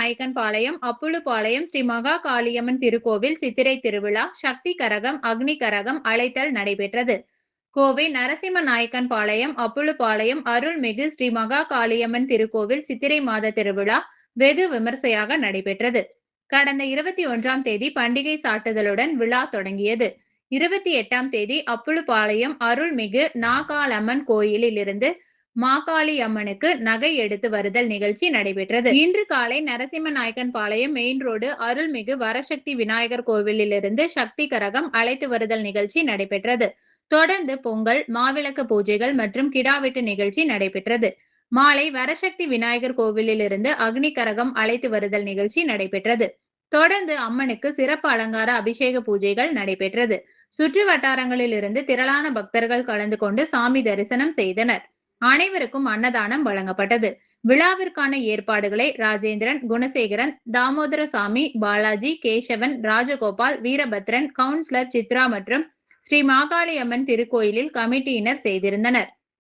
நாயக்கன்பாளையம், அப்புலுப்பாளையம் ஸ்ரீ மகா காளியம்மன் திருக்கோவில் சித்திரை திருவிழா, சக்தி கரகம், அக்னி கரகம் அழைத்தல் நடைபெற்றது. கோவை நரசிம்ம நாயக்கன்பாளையம், அப்புலுப்பாளையம் அருள்மிகு ஸ்ரீ மகா காளியம்மன் திருக்கோவில் சித்திரை மாத திருவிழா வெகு விமர்சையாக நடைபெற்றது. கடந்த 21ஆம் தேதி பண்டிகை சாட்டுதலுடன் விழா தொடங்கியது. 28ஆம் தேதி அப்புலுப்பாளையம் அருள்மிகு நாகாலம்மன் கோயிலில் இருந்து மாகாளி அம்மனுக்கு நகை எடுத்து வருதல் நிகழ்ச்சி நடைபெற்றது. இன்று காலை நரசிம்மநாயக்கன்பாளையம் மெயின் ரோடு அருள்மிகு வரசக்தி விநாயகர் கோவிலிலிருந்து சக்தி கரகம் அழைத்து வருதல் நிகழ்ச்சி நடைபெற்றது. தொடர்ந்து பொங்கல், மாவிளக்கு பூஜைகள் மற்றும் கிடாவெட்டு நிகழ்ச்சி நடைபெற்றது. மாலை வரசக்தி விநாயகர் கோவிலில் இருந்து அக்னி கரகம் அழைத்து வருதல் நிகழ்ச்சி நடைபெற்றது. தொடர்ந்து அம்மனுக்கு சிறப்பு அலங்கார அபிஷேக பூஜைகள் நடைபெற்றது. சுற்று வட்டாரங்களில் இருந்து திரளான பக்தர்கள் கலந்து கொண்டு சாமி தரிசனம் செய்தனர். அனைவருக்கும் அன்னதானம் வழங்கப்பட்டது. விழாவிற்கான ஏற்பாடுகளை ராஜேந்திரன், குணசேகரன், தாமோதரசாமி, பாலாஜி, கேசவன், ராஜகோபால், வீரபத்ரன், கவுன்சிலர் சித்ரா மற்றும் ஸ்ரீ மாகாளி அம்மன் திருக்கோயிலில் கமிட்டியினர் செய்திருந்தனர்.